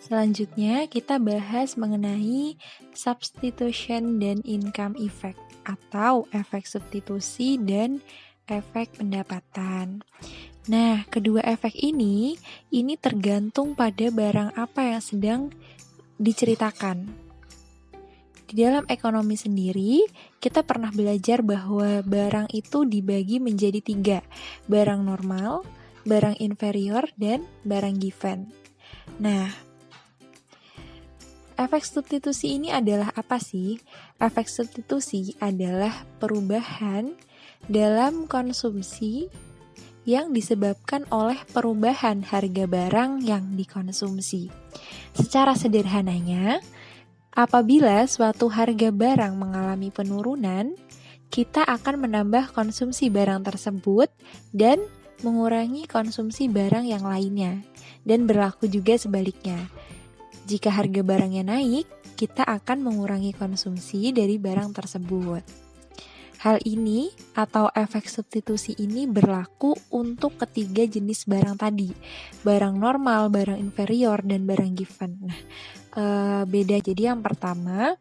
Selanjutnya kita bahas mengenai substitution dan income effect atau efek substitusi dan efek pendapatan. Nah, kedua efek ini tergantung pada barang apa yang sedang diceritakan. Di dalam ekonomi sendiri, kita pernah belajar bahwa barang itu dibagi menjadi 3, barang normal, barang inferior, dan barang given. Nah, efek substitusi ini adalah apa sih? Efek substitusi adalah perubahan dalam konsumsi yang disebabkan oleh perubahan harga barang yang dikonsumsi. Secara sederhananya, apabila suatu harga barang mengalami penurunan, kita akan menambah konsumsi barang tersebut dan mengurangi konsumsi barang yang lainnya. Dan berlaku juga sebaliknya. Jika harga barangnya naik, kita akan mengurangi konsumsi dari barang tersebut. Hal ini atau efek substitusi ini berlaku untuk ketiga jenis barang tadi, barang normal, barang inferior, dan barang given. Nah, beda. Jadi yang pertama,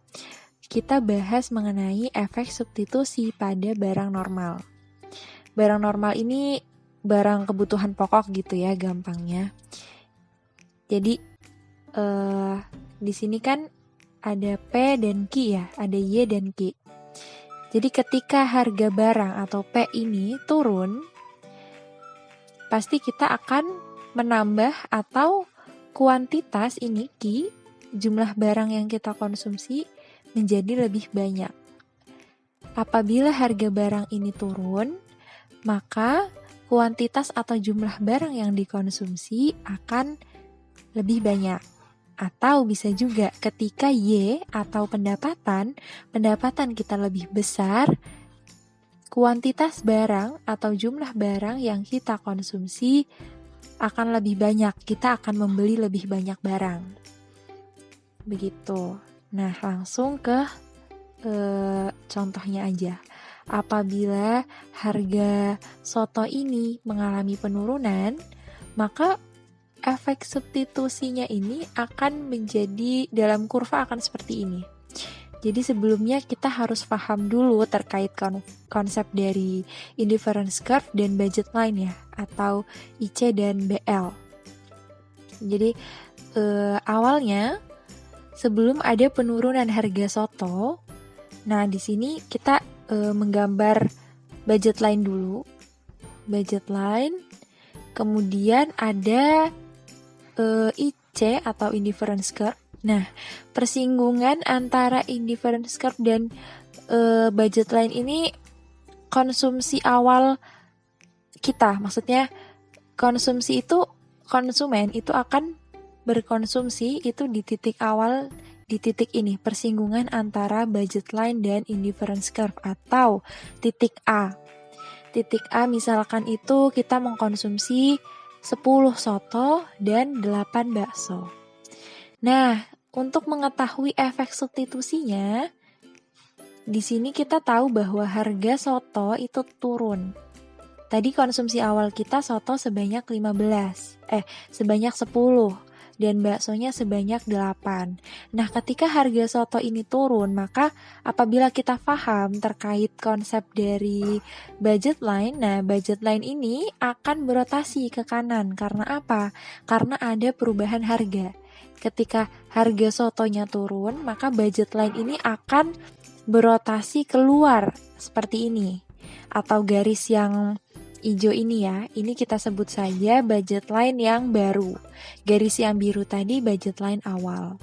kita bahas mengenai efek substitusi pada barang normal. Barang normal ini barang kebutuhan pokok gitu ya, gampangnya. Jadi, di sini kan ada P dan Q ya, ada Y dan Q. Jadi ketika harga barang atau P ini turun, pasti kita akan menambah atau kuantitas ini Q, jumlah barang yang kita konsumsi menjadi lebih banyak. Apabila harga barang ini turun, maka kuantitas atau jumlah barang yang dikonsumsi akan lebih banyak. Atau bisa juga ketika Y atau pendapatan kita lebih besar, kuantitas barang atau jumlah barang yang kita konsumsi akan lebih banyak. Kita akan membeli lebih banyak barang. Begitu. Nah, langsung ke contohnya aja. Apabila harga soto ini mengalami penurunan, maka efek substitusinya ini akan menjadi dalam kurva akan seperti ini. Jadi sebelumnya kita harus paham dulu terkait konsep dari indifference curve dan budget line ya, atau IC dan BL. Jadi awalnya sebelum ada penurunan harga soto, nah di sini kita menggambar budget line dulu, budget line, kemudian ada IC atau indifference curve. Nah, persinggungan antara indifference curve dan budget line ini konsumsi awal kita. Maksudnya konsumsi itu, konsumen itu akan berkonsumsi itu di titik awal, di titik ini, persinggungan antara budget line dan indifference curve atau titik A. Titik A misalkan itu kita mengkonsumsi 10 soto dan 8 bakso. Nah, untuk mengetahui efek substitusinya, di sini kita tahu bahwa harga soto itu turun. Tadi konsumsi awal kita soto sebanyak 10 dan baksonya sebanyak 8. Nah, ketika harga soto ini turun, maka apabila kita paham terkait konsep dari budget line, nah budget line ini akan berotasi ke kanan. Karena apa? Karena ada perubahan harga. Ketika harga sotonya turun, maka budget line ini akan berotasi keluar seperti ini. Atau garis yang hijau ini ya, ini kita sebut saja budget line yang baru. Garis yang biru tadi budget line awal.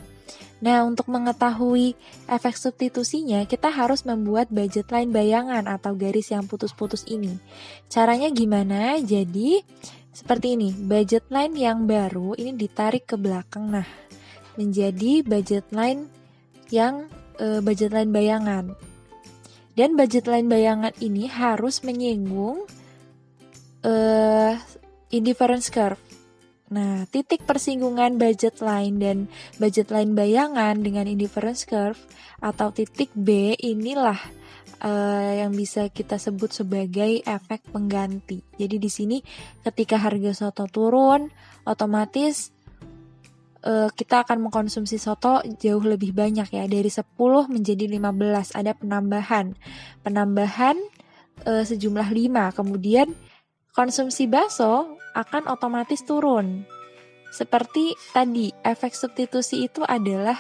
Nah, untuk mengetahui efek substitusinya, kita harus membuat budget line bayangan atau garis yang putus-putus ini. Caranya gimana? Jadi, seperti ini, budget line yang baru ini ditarik ke belakang. Nah, menjadi budget line yang budget line bayangan. Dan budget line bayangan ini harus menyinggung indifference curve. Nah, titik persinggungan budget line dan budget line bayangan dengan indifference curve atau titik B inilah yang bisa kita sebut sebagai efek pengganti. Jadi di sini ketika harga soto turun, otomatis kita akan mengkonsumsi soto jauh lebih banyak ya, dari 10 menjadi 15, ada penambahan sejumlah 5. Kemudian konsumsi bakso akan otomatis turun. Seperti tadi, efek substitusi itu adalah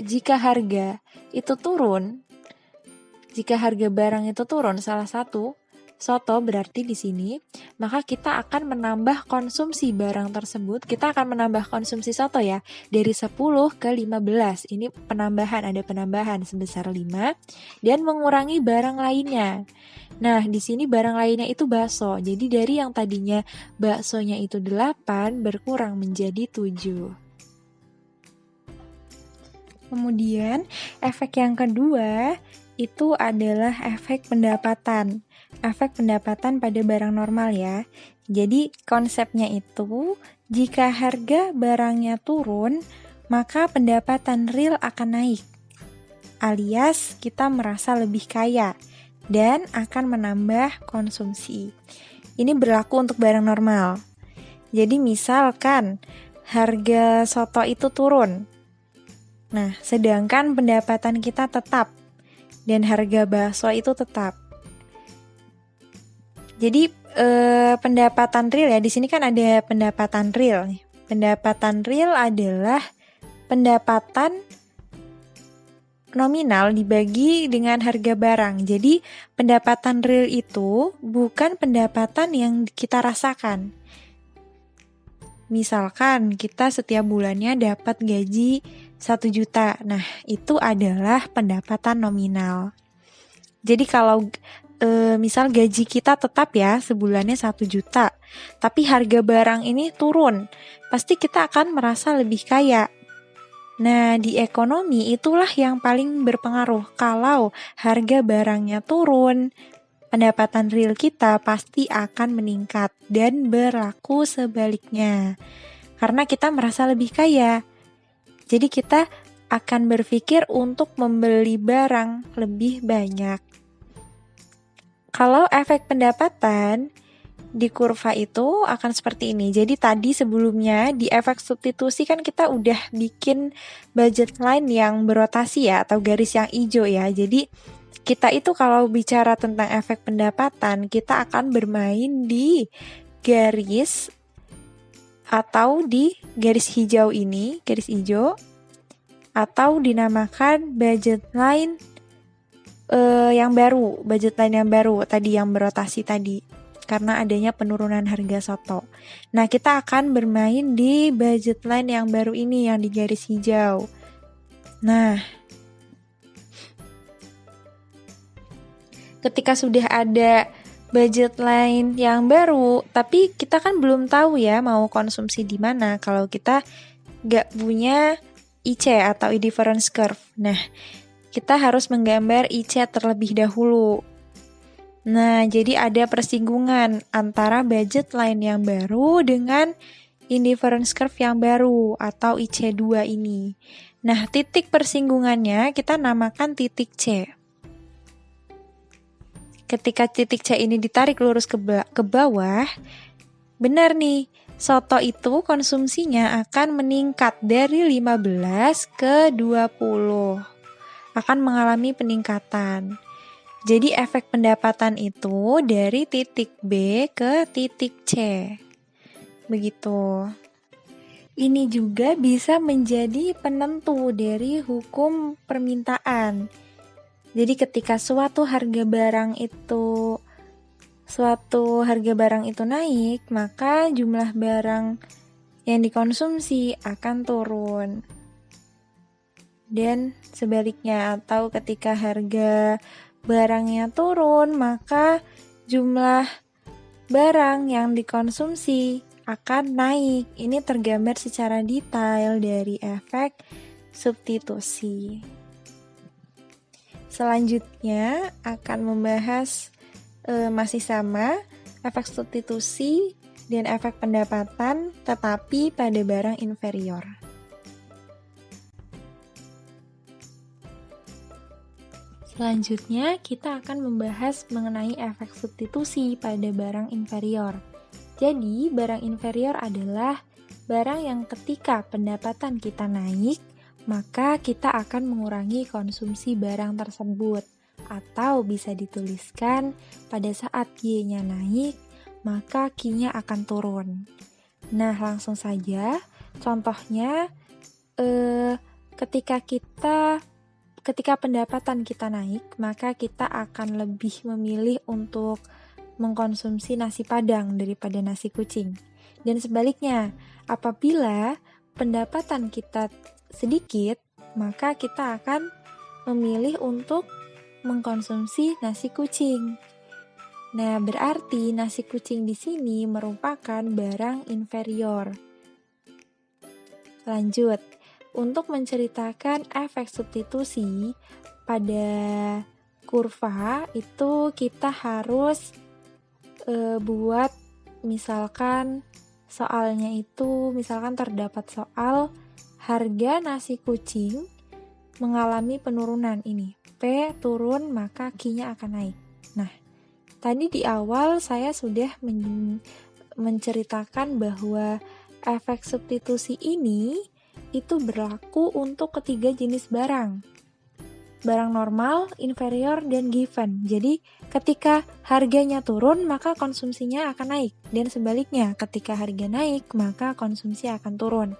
jika harga barang itu turun salah satu soto berarti di sini, maka kita akan menambah konsumsi barang tersebut. Kita akan menambah konsumsi soto ya, dari 10 ke 15. Ini ada penambahan sebesar 5 dan mengurangi barang lainnya. Nah, di sini barang lainnya itu bakso. Jadi dari yang tadinya baksonya itu 8 berkurang menjadi 7. Kemudian efek yang kedua itu adalah efek pendapatan. Efek pendapatan pada barang normal ya. Jadi konsepnya itu, jika harga barangnya turun, maka pendapatan real akan naik. Alias kita merasa lebih kaya dan akan menambah konsumsi. Ini berlaku untuk barang normal. Jadi misalkan harga soto itu turun. Nah, sedangkan pendapatan kita tetap dan harga bakso itu tetap. Jadi pendapatan real ya, di sini kan ada pendapatan real. Pendapatan real adalah pendapatan nominal dibagi dengan harga barang. Jadi pendapatan real itu bukan pendapatan yang kita rasakan. Misalkan kita setiap bulannya dapat gaji 1 juta. Nah, itu adalah pendapatan nominal. Jadi kalau misal gaji kita tetap ya sebulannya 1 juta, tapi harga barang ini turun, pasti kita akan merasa lebih kaya. Nah, di ekonomi itulah yang paling berpengaruh. Kalau harga barangnya turun, pendapatan real kita pasti akan meningkat dan berlaku sebaliknya. Karena kita merasa lebih kaya. Jadi kita akan berpikir untuk membeli barang lebih banyak. Kalau efek pendapatan di kurva itu akan seperti ini. Jadi tadi sebelumnya di efek substitusi kan kita udah bikin budget line yang berotasi ya, atau garis yang hijau ya. Jadi kita itu kalau bicara tentang efek pendapatan, kita akan bermain di garis atau di garis hijau ini, garis hijau, atau dinamakan budget line budget line yang baru tadi yang berotasi tadi, karena adanya penurunan harga soto. Nah, kita akan bermain di budget line yang baru ini yang di garis hijau. Nah, ketika sudah ada budget line yang baru, tapi kita kan belum tahu ya mau konsumsi di mana kalau kita nggak punya IC atau indifference curve. Nah, kita harus menggambar IC terlebih dahulu. Nah, jadi ada persinggungan antara budget line yang baru dengan indifference curve yang baru atau IC2 ini. Nah, titik persinggungannya kita namakan titik C. Ketika titik C ini ditarik lurus ke bawah, benar nih, soto itu konsumsinya akan meningkat dari 15 ke 20. Akan mengalami peningkatan. Jadi efek pendapatan itu dari titik B ke titik C. Begitu. Ini juga bisa menjadi penentu dari hukum permintaan. Jadi ketika suatu harga barang itu naik, maka jumlah barang yang dikonsumsi akan turun. Dan sebaliknya, atau ketika harga barangnya turun, maka jumlah barang yang dikonsumsi akan naik. Ini tergambar secara detail dari efek substitusi. Selanjutnya akan membahas masih sama efek substitusi dan efek pendapatan, tetapi pada barang inferior. Selanjutnya, kita akan membahas mengenai efek substitusi pada barang inferior. Jadi, barang inferior adalah barang yang ketika pendapatan kita naik, maka kita akan mengurangi konsumsi barang tersebut. Atau bisa dituliskan, pada saat Y-nya naik, maka Q-nya akan turun. Nah, langsung saja, contohnya, ketika pendapatan kita naik, maka kita akan lebih memilih untuk mengkonsumsi nasi padang daripada nasi kucing. Dan sebaliknya, apabila pendapatan kita sedikit, maka kita akan memilih untuk mengkonsumsi nasi kucing. Nah, berarti nasi kucing di sini merupakan barang inferior. Lanjut, untuk menceritakan efek substitusi pada kurva itu kita harus buat misalkan soalnya itu terdapat soal harga nasi kucing mengalami penurunan ini. P turun maka Q-nya akan naik. Nah, tadi di awal saya sudah menceritakan bahwa efek substitusi ini itu berlaku untuk ketiga jenis barang. Barang normal, inferior, dan given. Jadi, ketika harganya turun, maka konsumsinya akan naik. Dan sebaliknya, ketika harga naik, maka konsumsi akan turun.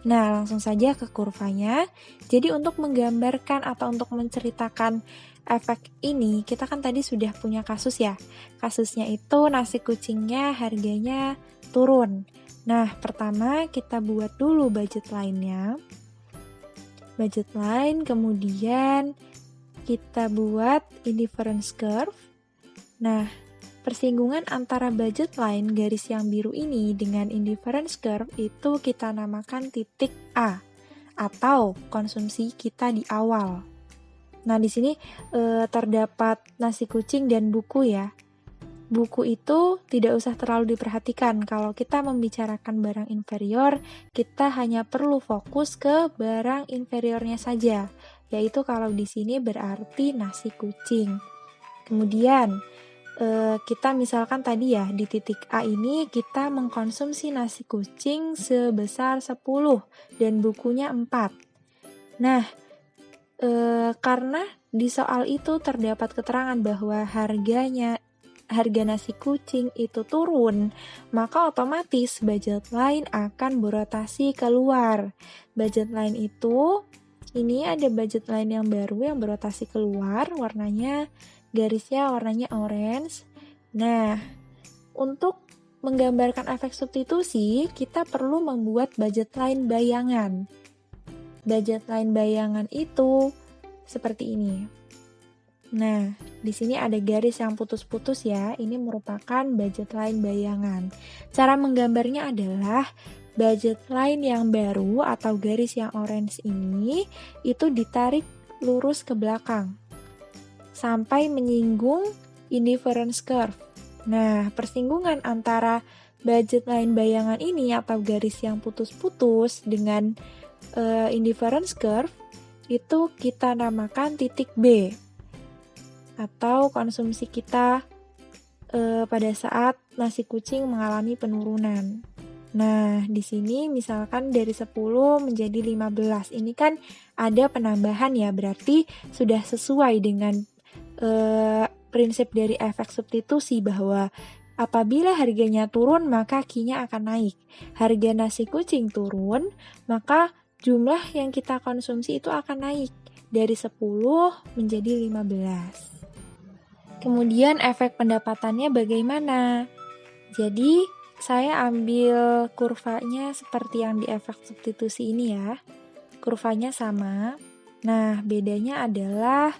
Nah, langsung saja ke kurvanya. Jadi, untuk menggambarkan atau untuk menceritakan efek ini, kita kan tadi sudah punya kasus ya. Kasusnya itu nasi kucingnya harganya turun. Nah, pertama kita buat dulu budget line-nya. Budget line, kemudian kita buat indifference curve. Nah, persinggungan antara budget line garis yang biru ini dengan indifference curve itu kita namakan titik A atau konsumsi kita di awal. Nah, di sini terdapat nasi kucing dan buku ya. Buku itu tidak usah terlalu diperhatikan. Kalau kita membicarakan barang inferior, kita hanya perlu fokus ke barang inferiornya saja, yaitu kalau di sini berarti nasi kucing. Kemudian, kita misalkan tadi ya, di titik A ini kita mengkonsumsi nasi kucing sebesar 10 dan bukunya 4. Nah, karena di soal itu terdapat keterangan bahwa harga nasi kucing itu turun, maka otomatis budget line akan berotasi keluar. Budget line itu, ini ada budget line yang baru yang berotasi keluar, garisnya warnanya orange. Nah, untuk menggambarkan efek substitusi, kita perlu membuat budget line bayangan. Budget line bayangan itu seperti ini. Nah, di sini ada garis yang putus-putus ya, ini merupakan budget line bayangan. Cara menggambarnya adalah budget line yang baru atau garis yang orange ini itu ditarik lurus ke belakang sampai menyinggung indifference curve. Nah, persinggungan antara budget line bayangan ini atau garis yang putus-putus dengan indifference curve itu kita namakan titik B atau konsumsi kita pada saat nasi kucing mengalami penurunan. Nah, di sini misalkan dari 10 menjadi 15. Ini kan ada penambahan ya, berarti sudah sesuai dengan prinsip dari efek substitusi bahwa apabila harganya turun, maka Q-nya akan naik. Harga nasi kucing turun, maka jumlah yang kita konsumsi itu akan naik dari 10 menjadi 15. Kemudian efek pendapatannya bagaimana? Jadi, saya ambil kurvanya seperti yang di efek substitusi ini ya. Kurvanya sama. Nah, bedanya adalah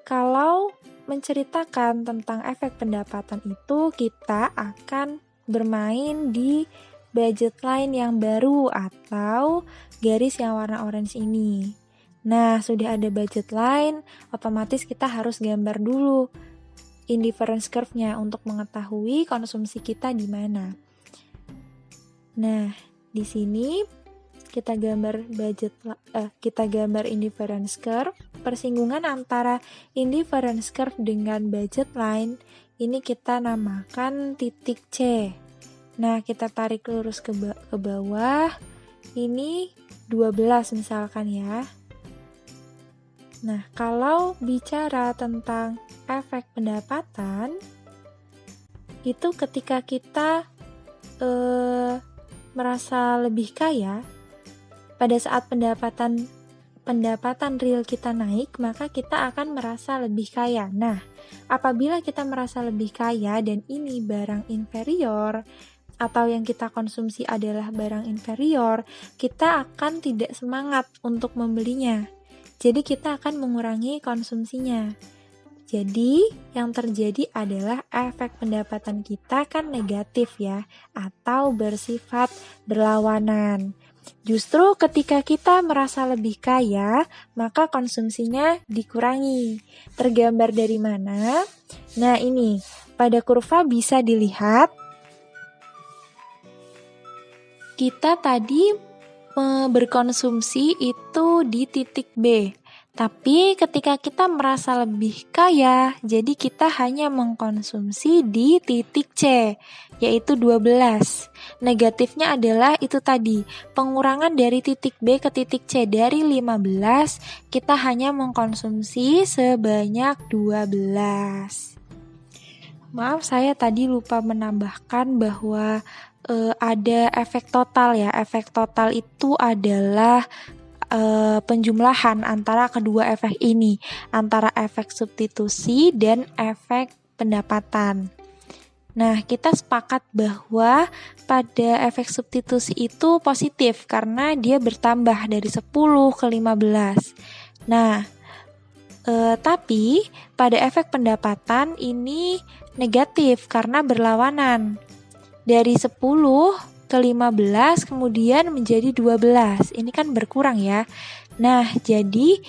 kalau menceritakan tentang efek pendapatan itu, kita akan bermain di budget line yang baru atau garis yang warna orange ini. Nah, sudah ada budget line, otomatis kita harus gambar dulu indifference curve-nya untuk mengetahui konsumsi kita di mana. Nah, di sini kita gambar indifference curve. Persinggungan antara indifference curve dengan budget line ini kita namakan titik C. Nah, kita tarik lurus ke bawah. Ini 12 misalkan ya. Nah, kalau bicara tentang efek pendapatan, itu ketika kita merasa lebih kaya, pada saat pendapatan real kita naik, maka kita akan merasa lebih kaya. Nah, apabila kita merasa lebih kaya dan ini barang inferior, atau yang kita konsumsi adalah barang inferior, kita akan tidak semangat untuk membelinya. Jadi kita akan mengurangi konsumsinya. Jadi yang terjadi adalah efek pendapatan kita kan negatif ya, atau bersifat berlawanan. Justru ketika kita merasa lebih kaya, maka konsumsinya dikurangi. Tergambar dari mana? Nah ini, pada kurva bisa dilihat, kita tadi berkonsumsi itu di titik B. Tapi ketika kita merasa lebih kaya, jadi kita hanya mengkonsumsi di titik C, yaitu 12. Negatifnya adalah itu tadi, pengurangan dari titik B ke titik C dari 15, kita hanya mengkonsumsi sebanyak 12. Maaf, saya tadi lupa menambahkan bahwa ada efek total ya. Efek total itu adalah penjumlahan antara kedua efek ini, antara efek substitusi dan efek pendapatan. Nah, kita sepakat bahwa pada efek substitusi itu positif karena dia bertambah dari 10 ke 15. Nah, tapi pada efek pendapatan ini negatif karena berlawanan. Dari 10 ke 15 kemudian menjadi 12. Ini kan berkurang ya. Nah, jadi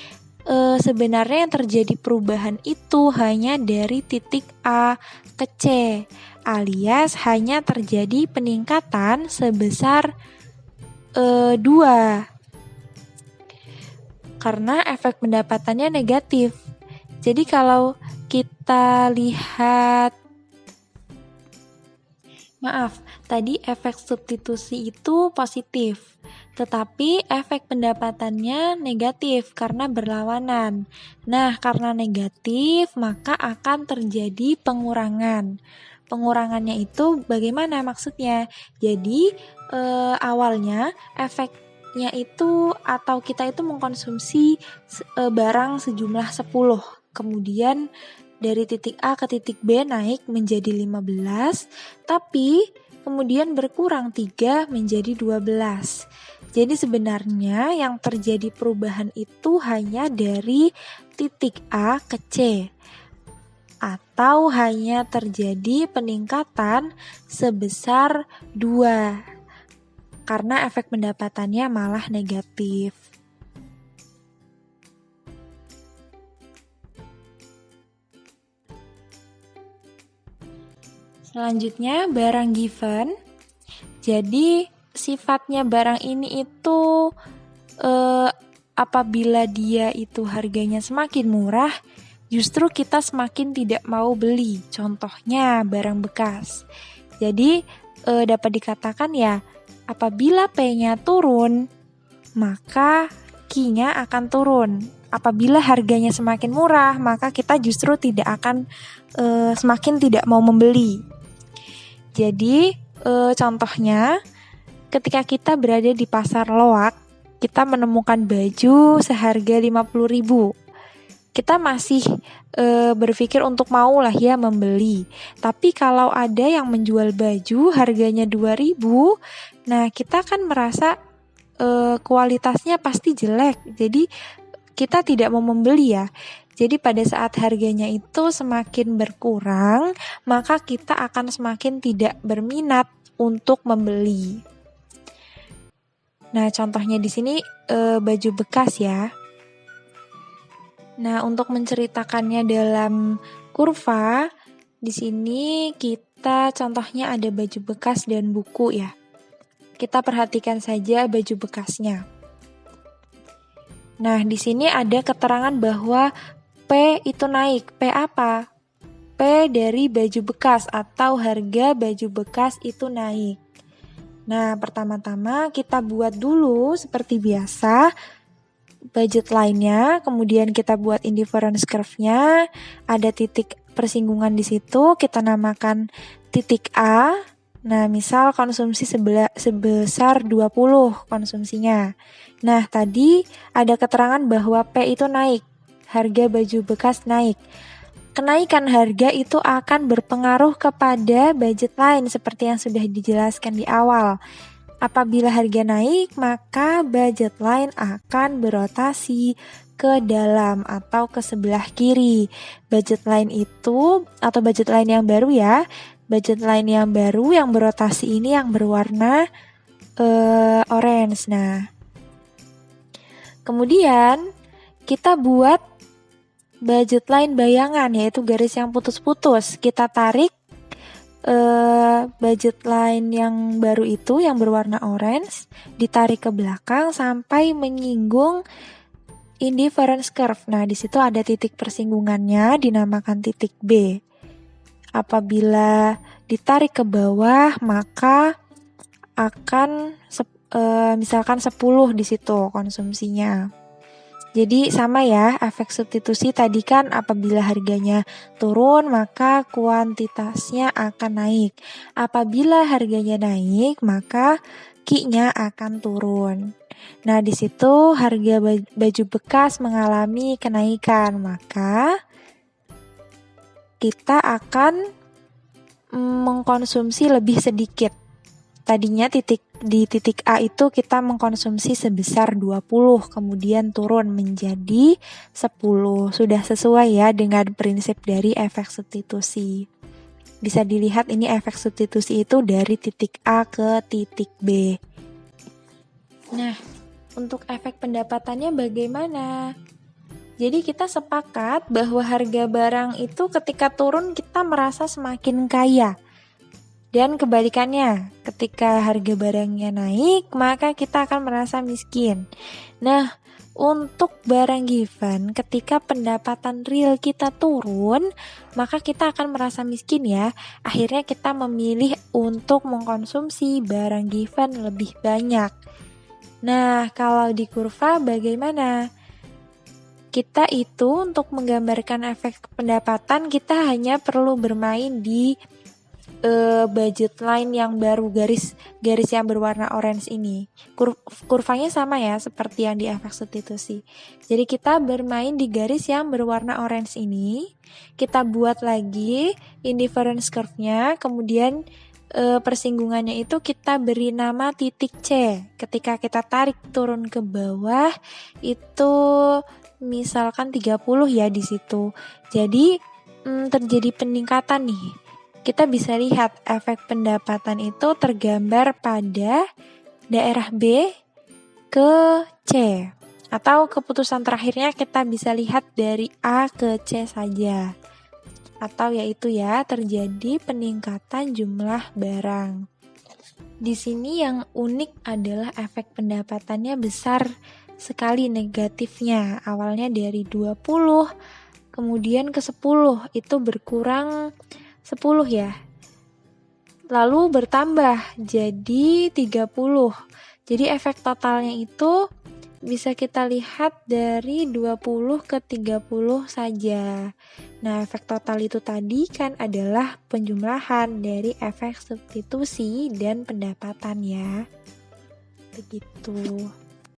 sebenarnya yang terjadi perubahan itu hanya dari titik A ke C, alias hanya terjadi peningkatan sebesar 2. Karena efek pendapatannya negatif. Jadi kalau kita lihat, maaf, tadi efek substitusi itu positif, tetapi efek pendapatannya negatif karena berlawanan. Nah, karena negatif, maka akan terjadi pengurangan. Pengurangannya itu bagaimana maksudnya? Jadi, awalnya efeknya itu atau kita itu mengkonsumsi barang sejumlah 10, kemudian dari titik A ke titik B naik menjadi 15, tapi kemudian berkurang 3 menjadi 12. Jadi sebenarnya yang terjadi perubahan itu hanya dari titik A ke C, atau hanya terjadi peningkatan sebesar 2, karena efek pendapatannya malah negatif. Selanjutnya, barang given. Jadi, sifatnya barang ini itu apabila dia itu harganya semakin murah, justru kita semakin tidak mau beli. Contohnya, barang bekas. Jadi, dapat dikatakan ya, apabila P-nya turun, maka Q-nya akan turun. Apabila harganya semakin murah, maka kita justru tidak akan semakin tidak mau membeli. Jadi, contohnya, ketika kita berada di pasar loak, kita menemukan baju seharga 50.000. Kita masih berpikir untuk mau lah ya membeli. Tapi kalau ada yang menjual baju harganya 2.000, nah kita kan merasa kualitasnya pasti jelek. Jadi kita tidak mau membeli ya. Jadi pada saat harganya itu semakin berkurang, maka kita akan semakin tidak berminat untuk membeli. Nah, contohnya di sini baju bekas ya. Nah, untuk menceritakannya dalam kurva, di sini kita contohnya ada baju bekas dan buku ya. Kita perhatikan saja baju bekasnya. Nah, di sini ada keterangan bahwa P itu naik. P apa? P dari baju bekas atau harga baju bekas itu naik. Nah, pertama-tama kita buat dulu seperti biasa budget line-nya, kemudian kita buat indifference curve-nya, ada titik persinggungan di situ, kita namakan titik A. Nah, misal konsumsi sebesar 20 konsumsinya. Nah, tadi ada keterangan bahwa P itu naik, harga baju bekas naik. Kenaikan harga itu akan berpengaruh kepada budget line seperti yang sudah dijelaskan di awal. Apabila harga naik, maka budget line akan berotasi ke dalam atau ke sebelah kiri. Budget line itu, atau budget line yang baru ya, budget line yang baru yang berotasi ini yang berwarna orange. Nah, kemudian kita buat budget line bayangan, yaitu garis yang putus-putus. Kita tarik budget line yang baru itu yang berwarna orange, ditarik ke belakang sampai menyinggung indifference curve. Nah, di situ ada titik persinggungannya dinamakan titik B. Apabila ditarik ke bawah, maka akan misalkan 10 di situ konsumsinya. Jadi sama ya, efek substitusi tadi kan apabila harganya turun maka kuantitasnya akan naik. Apabila harganya naik maka Q-nya akan turun. Nah, di situ harga baju bekas mengalami kenaikan, maka kita akan mengkonsumsi lebih sedikit. Tadinya di titik A itu kita mengkonsumsi sebesar 20, kemudian turun menjadi 10. Sudah sesuai ya dengan prinsip dari efek substitusi. Bisa dilihat ini efek substitusi itu dari titik A ke titik B. Nah, untuk efek pendapatannya bagaimana? Jadi kita sepakat bahwa harga barang itu ketika turun kita merasa semakin kaya. Dan kebalikannya, ketika harga barangnya naik, maka kita akan merasa miskin. Nah, untuk barang given, ketika pendapatan real kita turun, maka kita akan merasa miskin ya. Akhirnya kita memilih untuk mengkonsumsi barang given lebih banyak. Nah, kalau di kurva bagaimana? Kita itu untuk menggambarkan efek pendapatan, kita hanya perlu bermain di budget line yang baru, garis yang berwarna orange ini. Kurvanya sama ya seperti yang di efek substitusi. Jadi kita bermain di garis yang berwarna orange ini. Kita buat lagi indifference curve-nya, kemudian persinggungannya itu kita beri nama titik C. Ketika kita tarik turun ke bawah itu misalkan 30 ya di situ. Jadi terjadi peningkatan nih. Kita bisa lihat efek pendapatan itu tergambar pada daerah B ke C. Atau keputusan terakhirnya kita bisa lihat dari A ke C saja. Atau yaitu ya, terjadi peningkatan jumlah barang. Di sini yang unik adalah efek pendapatannya besar sekali negatifnya. Awalnya dari 20, kemudian ke 10, itu berkurang 10 ya. Lalu bertambah jadi 30. Jadi efek totalnya itu bisa kita lihat dari 20 ke 30 saja. Nah, efek total itu tadi kan adalah penjumlahan dari efek substitusi dan pendapatan ya. Begitu.